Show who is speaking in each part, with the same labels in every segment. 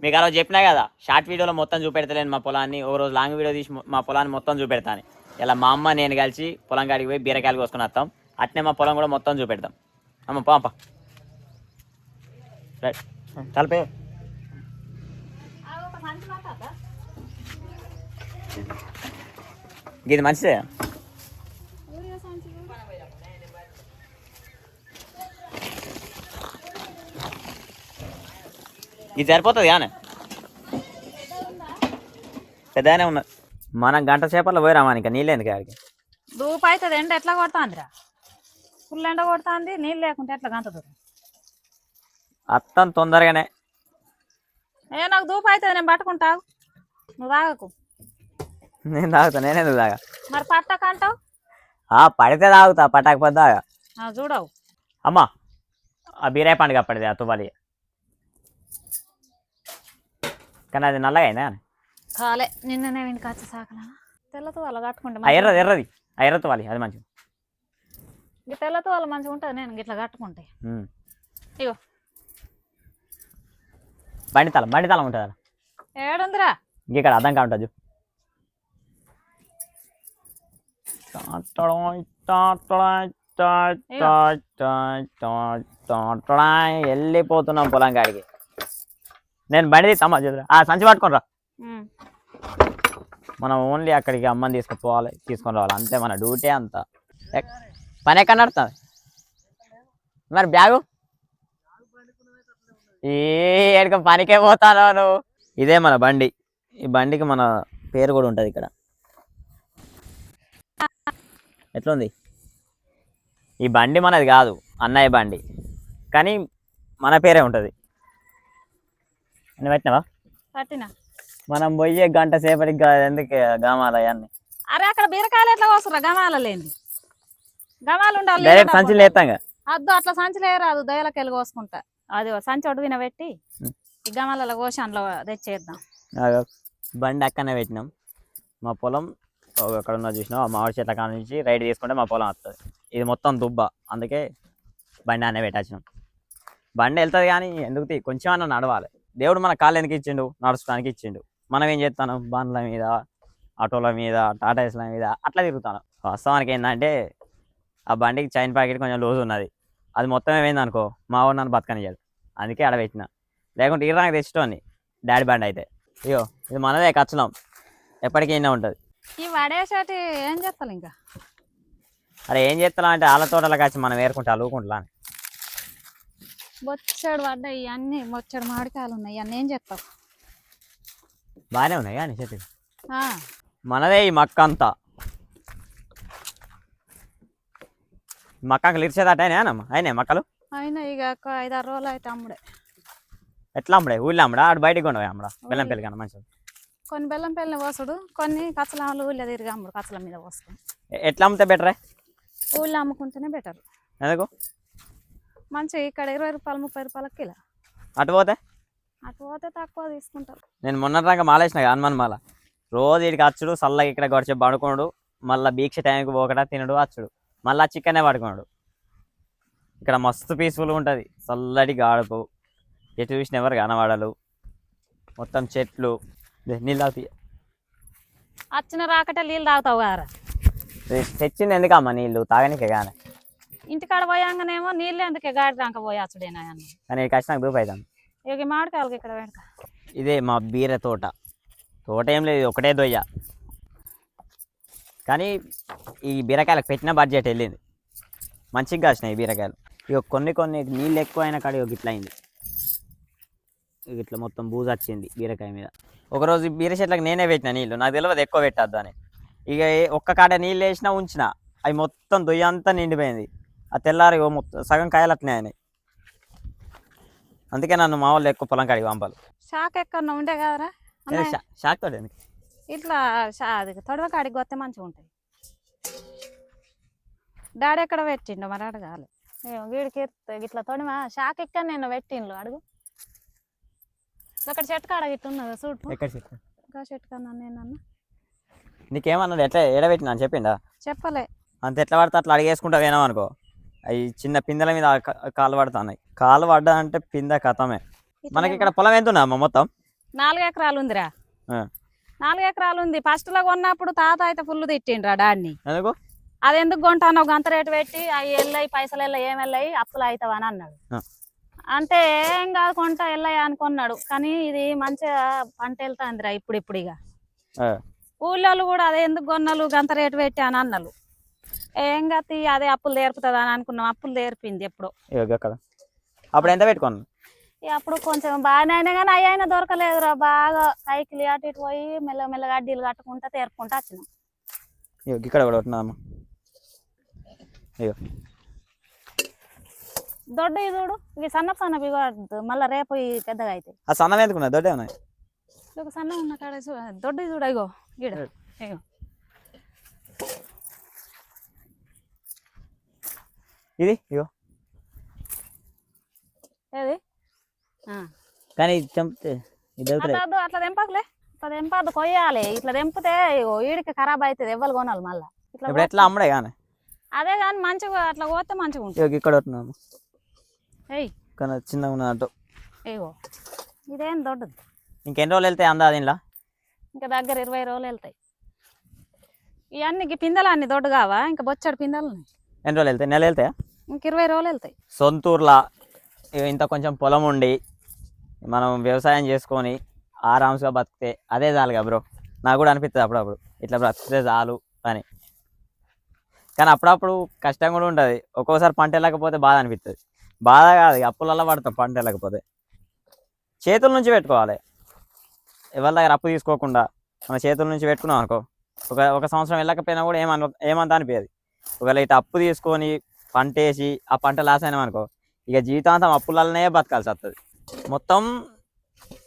Speaker 1: మీకు అలా చెప్పినా కదా షార్ట్ వీడియోలో మొత్తం చూపెడతలేను మా పొలాన్ని. ఓ రోజు లాంగ్ వీడియో తీసి మా పొలాన్ని మొత్తం చూపెడతాను. ఇలా మా అమ్మ నేను కలిసి పొలం కాడికి పోయి బీరకాయలు కోసుకొని వస్తాం. అట్నే మా పొలం కూడా మొత్తం చూపెడతాం. అమ్మ పాప తలపే ఇది మంచిదే. ఇది సరిపోతుంది కానీ పెద్దగానే ఉన్నది. మనం గంట సేపట్లో పోయి రామా ఇంకా నీళ్ళు ఎందుకు ఆడికి
Speaker 2: దూపు అవుతుంది. ఎండ ఎట్లా కొడుతుందిరా, ఫుల్ ఎండ కొడుతుంది. నీళ్ళు లేకుంటే ఎట్లా గంట దూరం
Speaker 1: అత్తం తొందరగానే.
Speaker 2: నాకు దూపు అవుతుంది, నేను పట్టుకుంటావు, నువ్వు తాగకు.
Speaker 1: నేను తాగుతా, నేనేందుకు తాగా.
Speaker 2: మరి పట్టకంటావు.
Speaker 1: పడితే తాగుతా, పట్టకపోతే తాగా.
Speaker 2: చూడవు
Speaker 1: అమ్మా ఆ బీరాయి పండుగ పడితే ఆ తువ్వాలి. కానీ అది నల్లగా అయిందా
Speaker 2: కాలే. నిన్ననే వెనుక వచ్చి సాకలా తెల్లతో వాళ్ళ కట్టుకుంటే
Speaker 1: ఎర్రది ఎర్రది ఎర్ర తువ్వాలి అది మంచిగా.
Speaker 2: ఇక తెల్లతో వాళ్ళు మంచిగా ఉంటుంది. నేను ఇట్లా కట్టుకుంటే ఇగో
Speaker 1: బండి తలం ఉంటుంది.
Speaker 2: ఏడుందిరా
Speaker 1: ఇక్కడ అర్థం కావుంటుంది. వెళ్ళిపోతున్నాం పొలం కాడికి. నేను బండి తీస్తామా సంచి పట్టుకోనరా. మనం ఓన్లీ అక్కడికి అమ్మని తీసుకొని రావాలి అంతే. మన డ్యూటీ అంతా. పని ఎక్కడ నడుతుంది మరి? బ్యాగు ఏడుక పనికే పోతాను నువ్వు. ఇదే మన బండి. ఈ బండికి మన పేరు కూడా ఉంటుంది ఇక్కడ. ఎట్లుంది? ఈ బండి మనది కాదు, అన్నయ్య బండి, కానీ మన పేరే ఉంటుంది. అని పెట్టినావా?
Speaker 2: పట్టినా.
Speaker 1: మనం పోయే గంట సేపటికి ఎందుకు గమాల అవన్నీ?
Speaker 2: అరే అక్కడ బీరకాయలు ఎట్లా వస్తురా? గమాల లేని గమాలు ఉండాలి.
Speaker 1: డైరెక్ట్ సంచులు వేస్తాంగా.
Speaker 2: అద్దు అట్లా సంచులు వేయరాదు, దయలకి వెళ్ళి కోసుకుంటా. అది సంచి ఒడివిన పెట్టి ఈ గమాలలో కోసి అందులో తెచ్చేద్దాం.
Speaker 1: బండి అక్కడనే పెట్టినాం. మా పొలం అక్కడ ఉన్న చూసినాం. ఆ మామిడి చెట్ల కాడ నుంచి రైడ్ తీసుకుంటే మా పొలం వస్తుంది. ఇది మొత్తం దుబ్బ, అందుకే బండి అనే పెట్టాచినాం. బండి వెళ్తుంది కానీ ఎందుకు కొంచెం అన్న నడవాలి. దేవుడు మన కాళ్ళు ఎందుకు ఇచ్చిండు? నడుచడానికి ఇచ్చిండు. మనం ఏం చేస్తాను? బండ్ల మీద, ఆటోల మీద, టాటాస్ల మీద అట్లా తిరుగుతాను. వాస్తవానికి ఏంటంటే ఆ బండికి చైన్ ప్యాకెట్ కొంచెం లూజ్ ఉన్నది. అది మొత్తం ఏమైంది అనుకో మా వాడు నన్ను బతకనియ్యాడు. అందుకే ఆడ పెట్టిన. లేకుంటే ఇరానికి తెచ్చుకోండి డాడీ బండి అయితే. అయ్యో ఇది మనదే ఖర్చులం, ఎప్పటికీ అయినా ఉంటుంది.
Speaker 2: ఈ వడేసేటి ఏం చేస్తాను ఇంకా?
Speaker 1: అరే ఏం చేస్తా అంటే వాళ్ళ తోటలకు వచ్చి మనం ఏరుకుంటా అలుకుంటా.
Speaker 2: బొచ్చడు పడ్డాయి అన్నీ, బొచ్చడు మామిడికాయలు ఉన్నాయి. అన్నీ ఏం చేస్తావు?
Speaker 1: బాగానే ఉన్నాయి కానీ చెట్టు
Speaker 2: ఆ,
Speaker 1: మనదే. ఈ మక్క అంతా మక్కలు ఇరిచేదట అయినా మక్కలు
Speaker 2: అయినా ఇక 5-6 రోజులు అయితే అమ్ముడే.
Speaker 1: ఎట్లా అమ్ముడే? ఊళ్ళో అమ్ముడా? ఆడు బయటకు కొండ అమ్ముడా? బెల్లం పెళ్ళి కన్నా మంచిది.
Speaker 2: కొన్ని బెల్లం పెళ్ళని పోసుడు, కొన్ని కచ్చలాలు ఊళ్ళో తిరిగి అమ్ముడు. కచ్చల మీద పోసుడు.
Speaker 1: ఎట్లా అమ్మితే బెటరే?
Speaker 2: ఊళ్ళో అమ్ముకుంటేనే బెటర్.
Speaker 1: ఎందుకు?
Speaker 2: మంచిగా ఇక్కడ 20 రూపాయలు 30 రూపాయలకి కిలో.
Speaker 1: అటు పోతే
Speaker 2: తక్కువ తీసుకుంటారు.
Speaker 1: నేను మొన్నటిదాకా మాలేసిన హనుమాన్ మాల. రోజు ఇడికి వచ్చుడు, చల్లగా ఇక్కడ గడిచి పడుకోడు, మళ్ళీ దీక్ష టైంకి పోకడా తినడు, వచ్చుడు, మళ్ళీ చికెనే పడుకున్నాడు. ఇక్కడ మస్తు పీస్ఫుల్గా ఉంటుంది. చల్లటి గాడుపు, ఎటు చూసిన ఎవరు కనబడలు, మొత్తం చెట్లు, నీళ్ళు తాగుతాయి.
Speaker 2: వచ్చిన రాకటే నీళ్ళు తాగుతావు కదా?
Speaker 1: తెచ్చింది ఎందుకమ్మా నీళ్ళు? తాగనికే కానీ.
Speaker 2: ఇంటికాడ పోయాంగానేమో నీళ్ళు ఎందుకే గాడి దాకా పోయాచుడేనా అని.
Speaker 1: కానీ కష్ట నాకు దూపు అవుతాను.
Speaker 2: ఇక మామిడికాయలకి ఇక్కడ వెనక
Speaker 1: ఇదే మా బీర తోట. తోట ఏం లేదు, ఒకటే దొయ్య. కానీ ఈ బీరకాయలకు పెట్టిన బడ్జెట్ వెళ్ళింది. మంచిగా కాసినాయి బీరకాయలు. ఇక కొన్ని నీళ్ళు ఎక్కువ అయినా కాడ ఇట్లా అయింది. ఇట్లా మొత్తం బూజు వచ్చింది బీరకాయ మీద. ఒకరోజు బీర చెట్లకు నేనే పెట్టిన నీళ్ళు, నాకు తెలియదు ఎక్కువ పెట్టద్దు అని. ఇక ఒక్క కాడ నీళ్ళు వేసినా ఉంచిన, అవి మొత్తం దొయ్య అంతా నిండిపోయింది. ఆ తెల్లారి మొత్తం సగం కాయలు అట్నే అయినాయి. అందుకే నన్ను మా వాళ్ళు ఎక్కువ పొలం కాడికి పంపాలి.
Speaker 2: షాక్ ఎక్కడ ఉండే కదరా?
Speaker 1: షాక్ తోటి
Speaker 2: ఇట్లా అది తొడవ కాడికి వస్తే మంచిగా ఉంటుంది. డాడీ ఎక్కడ పెట్టిండు మరి అడగాలి. వీడికి ఇట్లా తొడిమా షాక్ ఎక్కడ నేను పెట్టిండ్లు అడుగు. అక్కడ చెట్టు కాడ ఇట్లా ఉన్నదా చూడు.
Speaker 1: ఎక్కడ చెట్టు?
Speaker 2: ఇంకా చెట్టు కన్నా నేనన్నా
Speaker 1: నీకేమన్నాడు? ఎట్లా ఎడబెట్టినా అని చెప్పిండా?
Speaker 2: చెప్పలే.
Speaker 1: అంత ఎట్లా పడితే అట్లా అడిగేసుకుంటా వేనాం అనుకో, అవి చిన్న పిందెల మీద కాలు పడుతున్నాయి. కాలు పడ్డా అంటే పిందె కథమే. మనకి ఇక్కడ పొలం ఎంత ఉన్నా మొత్తం?
Speaker 2: 4 ఎకరాలు ఉందిరా.
Speaker 1: ఆ.
Speaker 2: 4 ఎకరాలు ఉంది. ఫస్ట్ లో కొన్నప్పుడు తాత అయితే ఫుల్ తిట్టిండ్రా డాడిని.
Speaker 1: ఎందుకు
Speaker 2: అది ఎందుకు కొంటాను గంత రేటు పెట్టి అవి వెళ్ళాయి పైసలు వెళ్ళాయి ఏం వెళ్ళాయి అప్పులు అవుతావు అని అన్నాడు. అంటే ఏం కాదు కొంట వెళ్ళాయి అనుకున్నాడు. కానీ ఇది మంచిగా పంట వెళ్తాందిరా ఇప్పుడు ఇక ఊళ్ళో కూడా అదే ఎందుకు కొన్నాలు గంత రేటు పెట్టి అని అన్నారు. ఏం కాదు అదే అప్పులు తీరుపుతుంది అని అనుకున్నాం. అప్పులు తీర్పింది ఎప్పుడో.
Speaker 1: అప్పుడు ఎంత పెట్టుకున్నాను
Speaker 2: అప్పుడు కొంచెం బాగానే అయినా కానీ అవి అయినా దొరకలేదురా. బాగా సైకిల్ అటు ఇటు పోయి మెల్లమెల్లగా అడ్డీలు కట్టుకుంటా తీర్పుకుంటా వచ్చినాం.
Speaker 1: ఇక్కడ కూడా ఉంటున్నామా
Speaker 2: దొడ్డ చూడు ఇవి సన్నవి మళ్ళీ రేపు పెద్దగా అవుతాయి.
Speaker 1: ఆ సన్నవి ఎందుకున్నాయి దొడ్డే ఉన్నాయి.
Speaker 2: సన్న ఉన్న కాడ దొడ్డ చూడు ఇగో ఈడ ఇగో
Speaker 1: ఇది ఇగో
Speaker 2: ఏది
Speaker 1: కానీ చంపితే
Speaker 2: అట్లా తెంపకలే. ఇట్లా తెంపదు కొయ్యాలి. ఇట్లా తెంపితే ఈడికి ఖరాబ్ అవుతుంది. ఎవ్వరు కొనాలి మళ్ళీ.
Speaker 1: ఇట్లా ఎట్లా అమ్మడే కానీ
Speaker 2: అదే కానీ మంచిగా అట్లా పోతే మంచిగా ఉంటుంది.
Speaker 1: ఇక్కడ ఉంటున్నాము కానీ చిన్నగా ఉన్నట్టు.
Speaker 2: ఇగో ఇదేం దొడ్డది.
Speaker 1: ఇంకెన్ని రోజులు వెళ్తాయి అందా దీనిలో?
Speaker 2: ఇంకా దగ్గర 20 రోజులు వెళ్తాయి. ఇవన్నీ పిందెలు అన్ని దొడ్డు కావా ఇంకా బొచ్చడు పిందెలు.
Speaker 1: ఎన్ని రోజులు వెళ్తాయి? నెల వెళ్తాయా?
Speaker 2: ఇంక 20 రోజులు వెళ్తాయి.
Speaker 1: సొంతూరులా ఇంత కొంచెం పొలం ఉండి మనం వ్యవసాయం చేసుకొని ఆరామ్స్గా బతికితే అదే చాలుగా బ్రో. నాకు కూడా అనిపిస్తుంది అప్పుడప్పుడు ఇట్లా బ్రతికితే చాలు అని. కానీ అప్పుడప్పుడు కష్టం కూడా ఉంటుంది. ఒక్కోసారి పంట వెళ్ళకపోతే బాధ అనిపిస్తుంది. బాధ కాదు అప్పులలో పడతాం పంట వెళ్ళకపోతే. చేతుల నుంచి పెట్టుకోవాలి. ఎవరి దగ్గర అప్పు తీసుకోకుండా మన చేతుల నుంచి పెట్టుకున్నాం అనుకో ఒక సంవత్సరం వెళ్ళకపోయినా కూడా ఏమంత అనిపించదు. ఒకవేళ ఇట్లా అప్పు తీసుకొని పంట వేసి ఆ పంట లాస్ అయినాం అనుకో ఇక జీవితాంతం అప్పులనే బతకాల్సి వస్తుంది. మొత్తం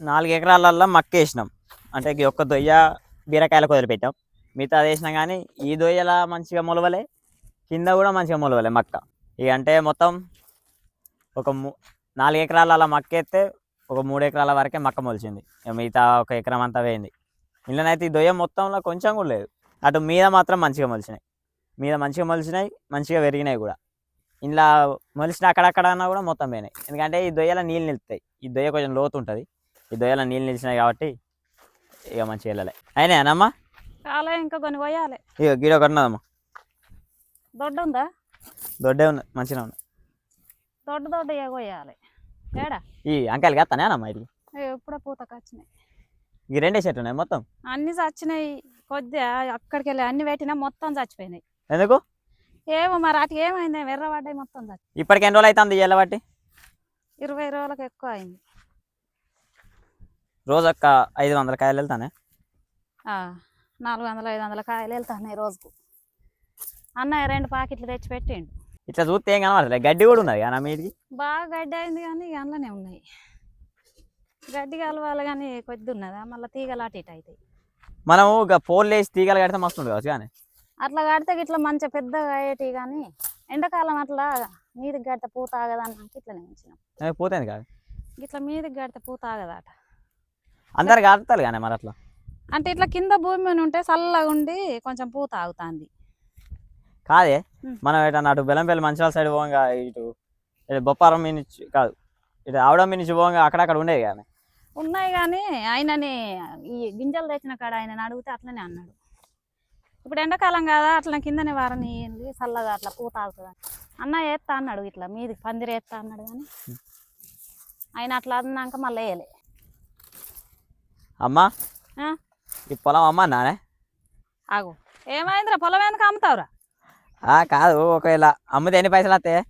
Speaker 1: 4 ఎకరాలల్లో మక్క వేసినాం. అంటే ఒక్క దొయ్య బీరకాయలకు వదిలిపెట్టాం. మిగతా అది వేసినాం కానీ ఈ దొయ్యలా మంచిగా మొలవలే, కింద కూడా మంచిగా మొలవలే మక్క. ఇక అంటే మొత్తం ఒక 4 ఎకరాల మక్క వేస్తే ఒక 3 ఎకరాల వరకే మక్క మొలిచింది. మిగతా 1 ఎకరం అంతా వేయింది. ఇంట్లోనైతే ఈ దొయ్య మొత్తంలో కొంచెం కూడా లేదు. అటు మీద మాత్రం మంచిగా మొలిచినాయి. మంచిగా పెరిగినాయి కూడా. ఇంట్లో మొలిచిన అక్కడక్కడన్నా కూడా మొత్తం పోయినాయి. ఎందుకంటే ఈ దొయ్యలో నీళ్ళు నిలుస్తాయి. ఈ దొయ్య కొంచెం లోతు ఉంటుంది. ఈ దొయ్యలో నీళ్ళు నిలిచినాయి కాబట్టి ఇక మంచిగా వెళ్ళాలి. అయినాయనమ్మా
Speaker 2: చాలా ఇంకా కొన్ని పోయాలి.
Speaker 1: ఇక గిడ ఒకటి ఉన్నదమ్మా.
Speaker 2: దొడ్డ ఉందా?
Speaker 1: దొడ్డే ఉంది మంచిగా ఉంది.
Speaker 2: దొడ్డ పోయాలి. ఏడా
Speaker 1: ఈ అంకాయలు కాస్తానేనమ్మా ఇది
Speaker 2: ఎప్పుడో పూతకు వచ్చినాయి.
Speaker 1: ఈ 2 చెట్లు ఉన్నాయి మొత్తం.
Speaker 2: అన్ని చచ్చినాయి. కొద్దిగా అక్కడికి వెళ్ళి అన్ని పెట్టినా మొత్తం చచ్చిపోయినాయి.
Speaker 1: ఎందుకు
Speaker 2: ఏమో మరి అటు ఏమైంది వెర్రబడ్డాయి మొత్తం చచ్చి.
Speaker 1: ఇప్పటికి ఎన్ని రోజులు అవుతుంది ఇయ్యాల బట్టి?
Speaker 2: 20 రోజులకు ఎక్కువ అయింది.
Speaker 1: రోజు ఒక్క 500 కాయలు వెళ్తానే.
Speaker 2: 400-500 కాయలు వెళ్తాయి రోజుకు. అన్నయ్య 2 పాకెట్లు తెచ్చి పెట్టిండు.
Speaker 1: ఇట్లా చూస్తే ఏం కనబడలేదు. గడ్డి కూడా ఉన్నది కానీ మీదికి
Speaker 2: బాగా గడ్డి అయింది కానీ ఇక అందులోనే ఉన్నాయి. గడ్డి కలవాలి కానీ కొద్ది ఉన్నదా మళ్ళీ తీగలు అటు ఇటు అవుతాయి.
Speaker 1: మనం ఇక పోల్ వేసి తీగలు కడితే మస్తు ఉంటుంది కావచ్చు. కానీ
Speaker 2: అట్లా కడితే ఇట్లా మంచిగా పెద్దగా అయ్యేటి కానీ ఎండాకాలం అట్లా మీదికి కడితే పూత ఆగదన్నాక ఇట్లనే ఉంచినాం.
Speaker 1: పోతుంది కాదు
Speaker 2: ఇట్లా మీదికి కడితే పూత ఆగదట.
Speaker 1: అందరు కడతారు కానీ మరి అట్లా
Speaker 2: అంటే ఇట్లా కింద భూమి మీద ఉంటే చల్లగా ఉండి కొంచెం పూత ఆగుతుంది.
Speaker 1: కాదే మనం ఎటన్నా అటు బెల్లంపల్లి మంచిర్యాల సైడ్ పోగా ఇటు బొప్పారం మీద నుంచి కాదు ఇటు ఆవడం మీద నుంచి పోగా అక్కడక్కడ ఉండేవి కానీ
Speaker 2: ఉన్నాయి. కానీ ఆయనని ఈ గింజలు తెచ్చిన కాడ ఆయన అడిగితే అట్లనే అన్నాడు. ఇప్పుడు ఎండాకాలం కదా అట్లా కిందనే వారని చల్లగా అట్లా పూత ఆగుతుంది అన్న వేస్తా అన్నాడు. ఇట్లా మీదికి పందిరి వేస్తా అన్నాడు కానీ ఆయన అట్లా అన్నాక మళ్ళీ వేయలే.
Speaker 1: అమ్మా ఈ పొలం అమ్మా నానే
Speaker 2: ఆగు ఏమైందిరా పొలం ఎందుకు అమ్ముతావురా?
Speaker 1: కాదు ఒకవేళ అమ్మితే ఎన్ని పైసలు వస్తాయి?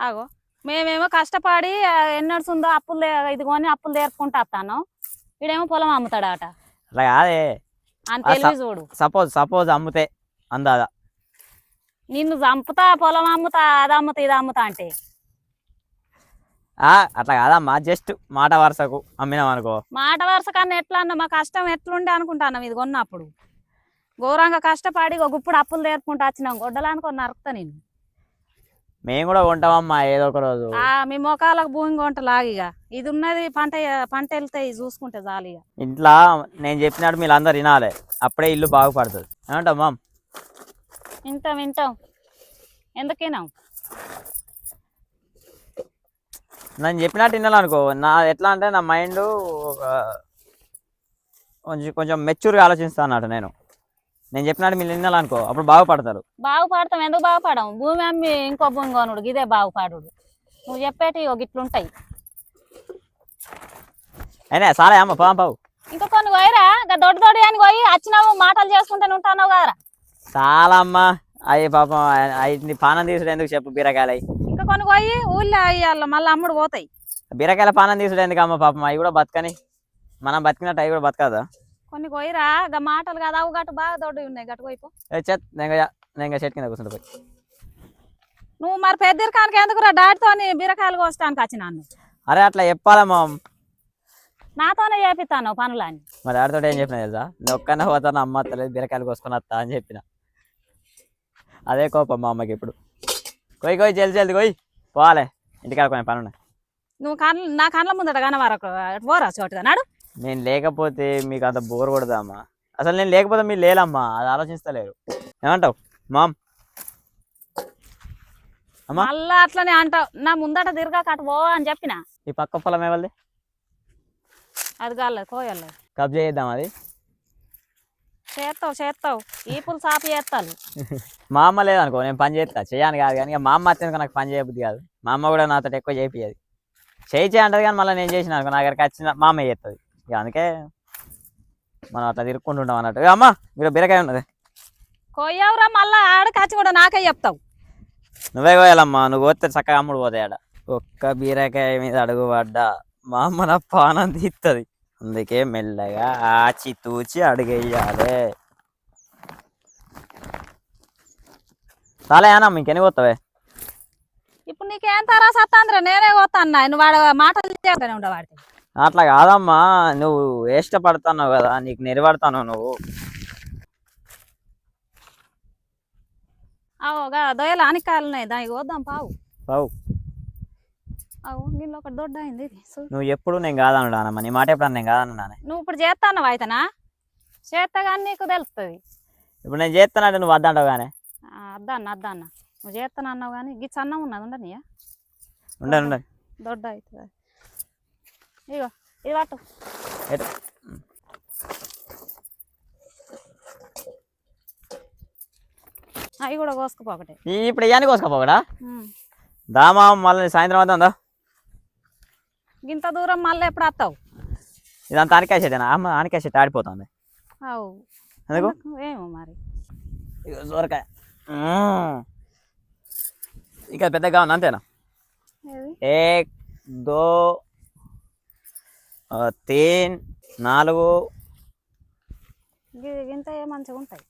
Speaker 2: ఆగో మేమేమో కష్టపడి ఎన్నడుస్తుందో అప్పులు ఇది కొని అప్పులు తీర్పుకుంటా వస్తాను. వీడేమో పొలం అమ్ముతాడట.
Speaker 1: అట్లా కాదే
Speaker 2: అని తెలివి చూడు.
Speaker 1: సపోజ్ అమ్మితే అందాదా
Speaker 2: నిన్ను చంపుతా పొలం అమ్ముతా అది అమ్ముతా ఇది అమ్ముతా అంటే
Speaker 1: అట్లా కాదమ్మా. జస్ట్ మాట వరుసకు అమ్మినాం అనుకో.
Speaker 2: మాట వరుస కన్నా ఎట్లా అన్న మా కష్టం ఎట్లుండే అనుకుంటాను. ఇది కొన్నప్పుడు ఘోరంగా కష్టపడి ఒక గుప్పుడు అప్పులు తీర్పుకుంటా వచ్చినాం. గొడ్డలు అనుకో నరుకుతా నేను.
Speaker 1: మేము కూడా కొంటామమ్మా ఏదో ఒక రోజు.
Speaker 2: మీ మొఖాలకు భూమి కొంట లాగిగా ఇది ఉన్నది పంట వెళ్తాయి చూసుకుంటే జాలిగా.
Speaker 1: ఇంట్లో నేను చెప్పినట్టు మీరు అందరు వినాలి. అప్పుడే ఇల్లు బాగుపడుతుంది ఏమంటాం మామ్?
Speaker 2: వింటాం ఎందుకేనాం
Speaker 1: నేను చెప్పినట్టు వినాలనుకో. నా ఎట్లా అంటే నా మైండ్ ఒక కొంచెం కొంచెం మెచ్యూర్గా ఆలోచిస్తా అన్నట్టు నేను చెప్పినట్టు మీరు వినాలనుకో అప్పుడు బాగుపడతారు.
Speaker 2: బాగుపడతాం, ఎందుకు బాగుపడం? భూమి అమ్మి ఇంకో భూమి కొనుడు ఇదే బాగుపడు. నువ్వు చెప్పేటి గిట్లుంటాయి.
Speaker 1: అయినా సారా అమ్మ పావు పావు
Speaker 2: ఇంకా కొన్ని పోయిరా, దొడ్డి అని పోయి వచ్చినావు మాటలు చేసుకుంటూనే ఉంటావు కదరా.
Speaker 1: చాలా అమ్మ అయ్యి పాపం అవి పానం తీసుడు ఎందుకు చెప్పు బీరకాయలు అవి.
Speaker 2: ఇంకా కొన్ని పోయి ఊళ్ళో అయ్యాల మళ్ళీ అమ్ముడు పోతాయి.
Speaker 1: బీరకాయల పానం తీసుడు ఎందుకు అమ్మ పాపం అవి కూడా బతకని మనం బతికినట్టు అవి కూడా బతకదా.
Speaker 2: కొన్ని పోయిరా మాటలు కదా అవు గట్టు బాగా దొడ్డి ఉన్నాయి గట్టు పోయిపో.
Speaker 1: నేను చెట్టు కింద కూర్చుంటే పోయి.
Speaker 2: నువ్వు మరి పెద్దరికానికి ఎందుకురా డాడీతో బీరకాయలు కోసడానికి వచ్చినాను.
Speaker 1: అరే అట్లా చెప్పాలమ్మా.
Speaker 2: నాతోనే చేపిస్తాను పనులని.
Speaker 1: మరి ఆడితో ఏం చెప్పినా తెలుసా, నేను ఒక్కనే పోతాను అమ్మ అత్తలేదు బీరకాయలు కోసుకొని వస్తా అని చెప్పిన. అదే కోపం మా అమ్మకి ఇప్పుడు. కొయ్యి జల్ది కొయ్యి పోవాలి ఇంటికాడ కొన్ని పని ఉన్నాయి.
Speaker 2: నువ్వు నా కళ్ళ ముందట కానీ వరకు పోరా చోటుగా నాడు.
Speaker 1: నేను లేకపోతే మీకు అంత బోర్ కొడదామా? అసలు నేను లేకపోతే మీరు లేలమ్మా, అది ఆలోచిస్తలేరు. ఏమంటావు మామ్? అమ్మా
Speaker 2: మళ్ళా అట్లనే అంటావు. నా ముందట తిరగా కట్టు పో అని చెప్పిన.
Speaker 1: ఈ పక్క పొలం ఏవాళ్ళది?
Speaker 2: అది కాలేదు కోయలేదు.
Speaker 1: కబ్జా చేద్దాం అది.
Speaker 2: చేస్తావు ఈపులు సాపి చేస్తాను.
Speaker 1: మా అమ్మ లేదనుకో నేను పని చేస్తా చేయను కాదు, కానీ మా అమ్మ అత్యంత నాకు పని చేయబుద్ది కాదు. మా అమ్మ కూడా నాతో ఎక్కువ చేయింది చేయి అంటది, కానీ మళ్ళీ నేను చేసిన అనుకో నా దగ్గరికి వచ్చిన మా అమ్మ చేస్తుంది. ఇక అందుకే మనం అట్లా తిరుక్కుంటుంటాం అన్నట్టు. అమ్మ మీరు బీరకాయ ఉన్నది
Speaker 2: కొయ్యవురా, మళ్ళా ఆడకి వచ్చి కూడా నాకే చెప్తావు.
Speaker 1: నువ్వే కోయాలమ్మా, నువ్వు పోతే చక్కగా అమ్ముడు పోతాయి ఆడ. ఒక్క బీరకాయ మీద అడుగు పడ్డా మా అమ్మ నా పానం తీస్తుంది. అందుకే మెల్లగా ఆచి తూచి అడుగేయాలి. చాలా ఏనా ఇంకెన్ని పోతావే?
Speaker 2: ఇప్పుడు నీకేం తరా సత్తాంద్ర నేనే పోతాను. నువ్వు వాడు మాటలు చేస్తానే ఉండవు వాడికి.
Speaker 1: అట్లా కాదమ్మా, నువ్వు ఇష్టపడుతున్నావు కదా, నీకు నిలబడతాను నువ్వు.
Speaker 2: అవోగా దొయ్యలు ఆనికాయలు ఉన్నాయి, దానికి పోద్దాం పావు
Speaker 1: పావు.
Speaker 2: అవు దీనిలో ఒకటి దొడ్డ అయింది.
Speaker 1: నువ్వు ఎప్పుడు నేను కాదన్నానమ్మా, నీ మాట ఎప్పుడు నేను కాదన్నానే.
Speaker 2: నువ్వు ఇప్పుడు చేస్తాను అయితేనా చేస్తా కానీ నీకు తెలుస్తుంది.
Speaker 1: ఇప్పుడు నేను చేస్తానంటే నువ్వు వద్దంటావు కానీ.
Speaker 2: అద్దన్న నువ్వు చేస్తాను అన్నావు కానీ గిచ్చి అన్నం ఉన్నది ఉండనియా
Speaker 1: ఉండండి
Speaker 2: దొడ్డ అవుతుంది. ఇగో ఇది పట్టు. అవి కూడా కోసుకుపోకటే.
Speaker 1: ఇప్పుడు ఇవన్నీ కోసుకపోకడా దామా? మళ్ళీ సాయంత్రం వద్దా ఉందా?
Speaker 2: ఇంత దూరం మళ్ళీ ఎప్పుడు వస్తావు?
Speaker 1: ఇదంతా ఆనికాయ చెట్టేనా అమ్మ? ఆనికాయ చెట్టు ఆడిపోతుంది.
Speaker 2: అవు
Speaker 1: ఎందుకు
Speaker 2: ఏమో మరి.
Speaker 1: సోరకాయ ఇక పెద్దగా ఉంది అంతేనా? 1 2 3 4
Speaker 2: ఇంత మంచిగా ఉంటాయి.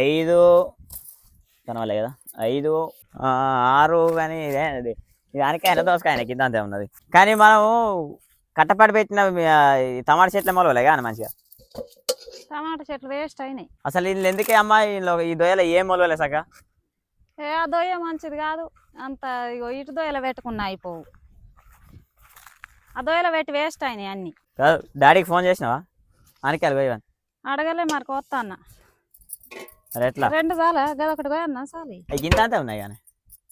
Speaker 1: 5 కనవాలే కదా, 5 6 కానీ ఇది ఆనికాయ దోసకాయ కింద అంతే ఉన్నది. కానీ మనము కట్టపాటు పెట్టిన టమాటా చెట్ల మొలవలే కానీ మంచిగా.
Speaker 2: టమాటా చెట్లు వేస్ట్ అయినాయి
Speaker 1: అసలు వీళ్ళు ఎందుకే అమ్మా ఈ దొయ్యలో ఏం మొలవలే సగా.
Speaker 2: ఆ దొయ్య మంచిది కాదు అంత. ఇగో ఇటు దొయ్యలు పెట్టుకున్నా అయిపోవు. ఆ దొయ్యలు పెట్టి వేస్ట్ అయినాయి అన్ని.
Speaker 1: కాదు డాడీకి ఫోన్ చేసినావా ఆనికాయలు పోయి?
Speaker 2: అడగలే మరి కొత్త అన్న.
Speaker 1: మరి ఎట్లా?
Speaker 2: 2 చాలా గదొకటి పోయన్నా చాలు.
Speaker 1: ఇంత అంతే ఉన్నాయి కానీ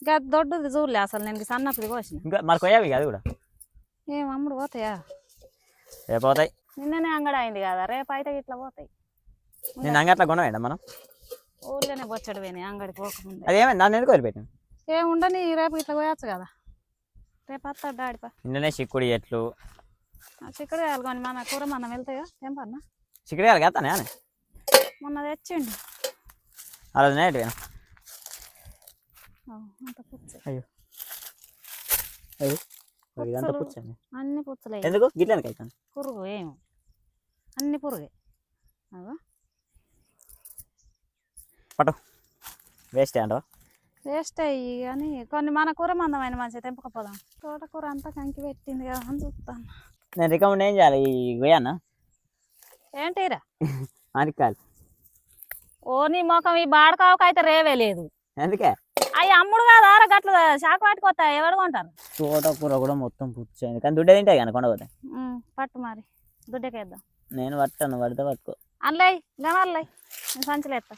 Speaker 2: గద దొడ్డుది చూడలే అసలు. నేను సన్నప్పుడు కోసిన.
Speaker 1: ఇంకా మరి కొయ్యావి అది కూడా
Speaker 2: ఏం అమ్ముడు పోతాయా?
Speaker 1: రేపు పోతాయి.
Speaker 2: నిన్ననే అంగడి అయింది కదా, రేపు అయితే ఇట్లా పోతాయి.
Speaker 1: నేను అంగట్లా కొనవేండి మనం?
Speaker 2: ఊళ్ళోనే బొచ్చడు పోయినాయి అంగడి పోకముందే.
Speaker 1: అది ఏమైంది నన్ను ఎందుకు వదిలిపెట్టాను?
Speaker 2: ఏం ఉండని రేపు ఇట్లా పోయచ్చు కదా. రేపు వస్తాడు డాడీపా.
Speaker 1: ఇంట్లోనే చిక్కుడు ఎట్లు
Speaker 2: చిక్కుడు కానీ మన కూర మనం వెళ్తాయా తెంపన్నా?
Speaker 1: చిక్కుడు వెళ్తానే అని
Speaker 2: మొన్న తెచ్చిండు.
Speaker 1: ఆ రోజు నైట్ పోయినా.
Speaker 2: అంత పుచ్చు.
Speaker 1: అయ్యో అయ్యో ఇదంతా పుచ్చండి.
Speaker 2: అన్ని పుచ్చులే.
Speaker 1: ఎందుకు గిట్లనికి అవుతాను?
Speaker 2: పురుగు ఏమో అన్ని పురుగే.
Speaker 1: పట్టు వేస్ట్ అంటావా?
Speaker 2: వేస్ట్ అయ్యి కానీ కొన్ని మన కూర మందమైన మంచిగా తెంపకపోదాం. తోటకూర అంతా కంకి పెట్టింది కదా అని చూస్తాను.
Speaker 1: నేను రికమెండ్ ఏం చేయాలి? ఈ గోయానా
Speaker 2: ఏంటిరా
Speaker 1: ఆనికాయలు?
Speaker 2: ఓ నీ మొఖం ఈ బాడకావకైతే రేవే లేదు.
Speaker 1: ఎందుకే?
Speaker 2: అవి అమ్ముడు కాదు ఆర గట్ల శాఖ పట్టుకొస్తా ఎవరు కొంటారు?
Speaker 1: తోటకూర కూడా మొత్తం పుచ్చైంది కానీ దుడ్డే తింటాయి కానీ కొండపోతే.
Speaker 2: పట్టు మరి దుడ్డకేద్దాం.
Speaker 1: నేను పట్టాను పడితే పట్టుకో.
Speaker 2: అల్లై గమల్లై నేను సంచులు ఎత్తా.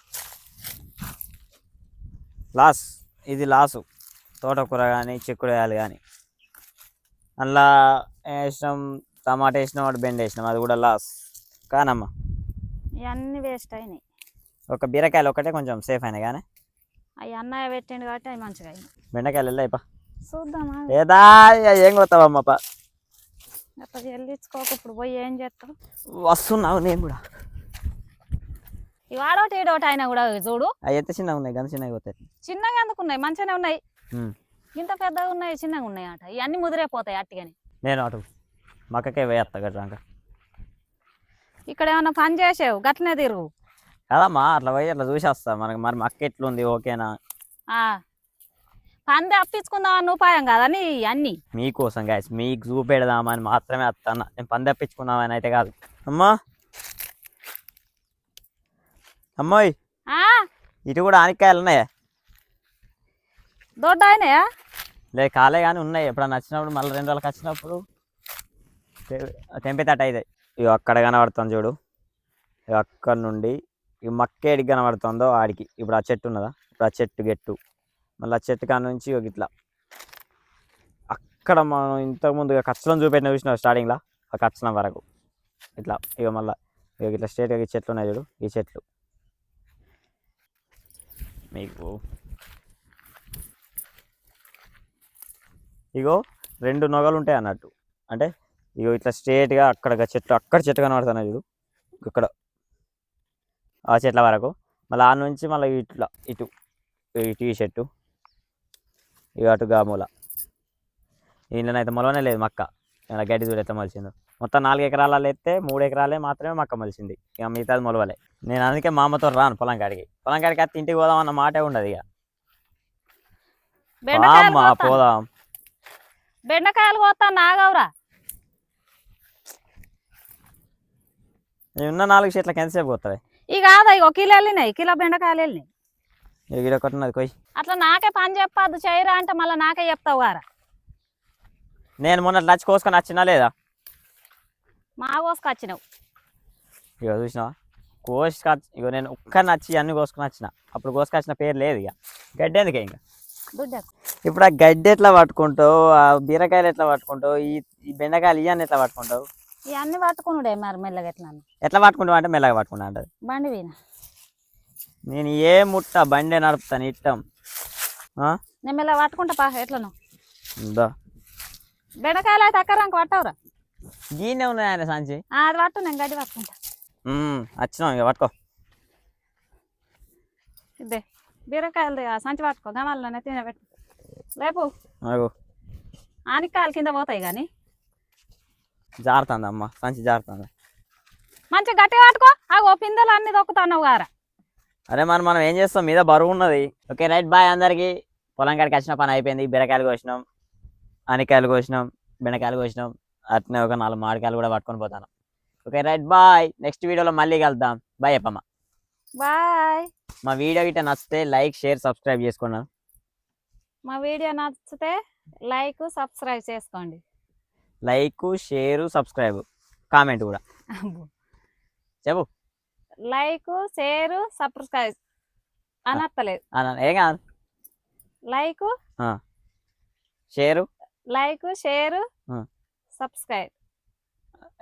Speaker 1: లాస్ ఇది లాసు. తోటకూర కానీ చిక్కుడుకాయలు కానీ అందులో ఇష్టం టమాటా వేసినాం అటు బెండ వేసినాం అది కూడా లాస్ కానమ్మా.
Speaker 2: ఇవన్నీ వేస్ట్ అయినాయి.
Speaker 1: ఒక బీరకాయలు ఒకటే కొంచెం సేఫ్ అయినాయి కానీ
Speaker 2: అవి అన్నయ్య పెట్టిండు కాబట్టి అవి మంచిగా అయినాయి.
Speaker 1: బెండకాయలు వెళ్ళాయిపా
Speaker 2: చూద్దామా
Speaker 1: ఏదా ఏం కొత్తావమ్మప్ప
Speaker 2: అట్లా చెల్లించుకోక ఇప్పుడు పోయి ఏం చేస్తావు.
Speaker 1: వస్తున్నావు నేను కూడా.
Speaker 2: ఇవి ఆడోటి ఈడోటి అయినా కూడా చూడు
Speaker 1: అవి ఎంత చిన్నగా ఉన్నాయి గంత చిన్నగా పోతాయి.
Speaker 2: చిన్నగా ఎందుకు ఉన్నాయి మంచిగానే ఉన్నాయి. ఇంత పెద్దగా ఉన్నాయి చిన్నగా ఉన్నాయి అట ఇవన్నీ ముదిరైపోతాయి అట్టిగాని.
Speaker 1: నేను అటు మక్కకే వేస్తా గట్రాక.
Speaker 2: ఇక్కడ ఏమన్నా పని చేసావు గట్లనే తిరుగు
Speaker 1: కదమ్మా అట్లా పోయి అట్లా చూసి వస్తా మనకి. మరి మక్క ఎట్లుంది ఓకేనా
Speaker 2: పంది అప్పించుకుందామని ఉపాయం కదని అన్ని
Speaker 1: మీకోసం గాయస్ మీకు చూపెడదామని మాత్రమే వస్తాను. నేను పంది అప్పించుకుందామని అయితే కాదు. అమ్మా అమ్మాయి ఇటు కూడా ఆనికాయలు ఉన్నాయా?
Speaker 2: దొడ్డ అయినాయా?
Speaker 1: లేదు కాలే కానీ ఉన్నాయి. ఎప్పుడన్నా వచ్చినప్పుడు మళ్ళీ 2 రోజులకు వచ్చినప్పుడు తెంపితేట అవుతాయి. ఇవి అక్కడ కనబడుతుంది చూడు. ఇవి అక్కడ నుండి ఈ మక్కేడికి కనబడుతుందో ఆడికి ఇప్పుడు ఆ చెట్టు ఉన్నదా, ఇప్పుడు ఆ చెట్టు గెట్టు మళ్ళీ ఆ చెట్టు కాడ నుంచి ఇట్లా అక్కడ మనం ఇంతకుముందు కచ్చలం చూపెట్టిన చూసినావు స్టార్టింగ్లో ఆ కచ్చలం వరకు ఇట్లా ఇక మళ్ళీ ఇక ఇట్లా స్ట్రేట్గా ఈ చెట్లు ఉన్నాయి చూడు. ఈ చెట్లు మీకు ఇగో 2 నొగలు ఉంటాయి అన్నట్టు. అంటే ఇగో ఇట్లా స్ట్రేట్గా అక్కడ చెట్టు కనబడుతున్నాయి చూడు. ఇక్కడ ఆ చెట్ల వరకు మళ్ళీ ఆ నుంచి మళ్ళీ ఇట్లా ఇటు ఈ చెట్టు ఇక అటు గామూల ఇంట్లోనైతే మొలవనే లేదు మక్క. ఇలా గడ్డి చూడు ఎట్లా మలిచిందో. మొత్తం 4 ఎకరాలలో ఎత్తే 3 ఎకరాలే మాత్రమే మక్క మలిచింది. ఇక మిగతాది మొలవలే. నేను అందుకే మా అమ్మతో రాను పొలం కాడికి అత్త ఇంటికి పోదామన్న మాటే ఉండదు. ఇక పోదాం
Speaker 2: బెండకాయలు పోతా నాగవరా.
Speaker 1: ఉన్న 4 చెట్లకి ఎంతసేపు పోతుంది?
Speaker 2: ఇక కాదా ఇక కిలో వెళ్ళినాయి, కిలో బెండకాయలు వెళ్ళినాయి.
Speaker 1: ఇక్కడ ఒకటి ఉన్నది కొయ్యి.
Speaker 2: అట్లా నాకే పని చెప్పద్దు చేయరా అంటే మళ్ళీ నాకే చెప్తావు గారా.
Speaker 1: నేను మొన్న నచ్చి కోసుకొని వచ్చినా లేదా?
Speaker 2: మా కోసుకొచ్చినావు
Speaker 1: ఇక చూసినావా ఇక నేను ఒక్క నచ్చి అన్ని కోసుకొని వచ్చిన. అప్పుడు కోసుకొచ్చిన పేరు లేదు. ఇక గడ్డి ఎందుకే ఇంకా ఇప్పుడు ఆ గడ్డి ఎట్లా పట్టుకుంటావు, ఆ బీరకాయలు ఎట్లా పట్టుకుంటావు, ఈ బెండకాయలు ఇవన్నీ ఎట్లా పట్టుకుంటావు?
Speaker 2: ఇవన్నీ పట్టుకున్నాడే మరి మెల్లగా
Speaker 1: ఎట్లా పట్టుకుంటావు అంటే మెల్లగా పట్టుకుంటా అంటది.
Speaker 2: బండి వీణ
Speaker 1: నేను ఏ ముట్ట బండి నడుపుతాను ఇట్టం.
Speaker 2: నేను మెల్లగా పట్టుకుంటా పా ఎట్లను.
Speaker 1: దా
Speaker 2: బెండకాయలు అయితే అక్కరంక పట్టవురా.
Speaker 1: గీనే ఉన్నాయి ఆయన సంచి.
Speaker 2: అది పట్టు నేను గడ్డి పట్టుకుంటా.
Speaker 1: వచ్చినాం ఇక పట్టుకో.
Speaker 2: ఇదే బీరకాయలు సంచి పట్టుకో గమాలనే తినబెట్టు. లేపు ఆనికాయలు కింద పోతాయి కానీ
Speaker 1: జారుతుంది అమ్మ సంచి జారుతుంది.
Speaker 2: మంచిగా గట్టిగా పట్టుకో. ఓ పిందెలు అన్ని దొక్కుతున్నావు గారా.
Speaker 1: అరే మనం ఏం చేస్తాం మీద బరువు ఉన్నది. ఓకే రైట్ బాయ్ అందరికి. పొలం కాడికి వచ్చిన పని అయిపోయింది. బీరకాయలు కోసినాం, ఆనికాయలు కోసినాం, బెండకాయలు కోసినాం. అట్నే ఒక 4 మామిడికాయలు కూడా పట్టుకొని పోతాను. Okay right bye. నెక్స్ట్ వీడియోలో మళ్ళీ కలుద్దాం. బాయ్ చెప్పమ్మా.
Speaker 2: బాయ్.
Speaker 1: మా వీడియో గిట్ట నచ్చితే లైక్ షేర్ సబ్స్క్రైబ్ చేసుకున్నాను.
Speaker 2: మా వీడియో నచ్చితే లైక్ సబ్స్క్రైబ్ చేసుకోండి.
Speaker 1: లైక్ షేర్ సబ్స్క్రైబ్ కామెంట్ కూడా చెప్పు.
Speaker 2: లైక్ షేర్ సబ్స్క్రైబ్ అనత్తలేదు.
Speaker 1: ఏం కాదు.
Speaker 2: లైక్
Speaker 1: షేరు
Speaker 2: సబ్స్క్రైబ్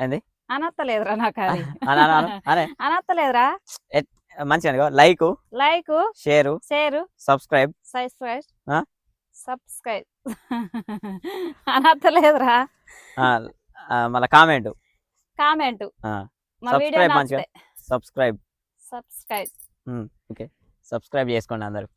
Speaker 1: ఏంది
Speaker 2: అనత్తలేదురా నాకు. అది అనత్తలేదురా.
Speaker 1: మంచిగా లైక్ షేరు సబ్స్క్రైబ్
Speaker 2: అనత్తలేదురా.
Speaker 1: మళ్ళీ కామెంట్
Speaker 2: మా వీడియో
Speaker 1: సబ్స్క్రైబ్ ఓకే సబ్స్క్రైబ్ చేసుకోండి అందరు.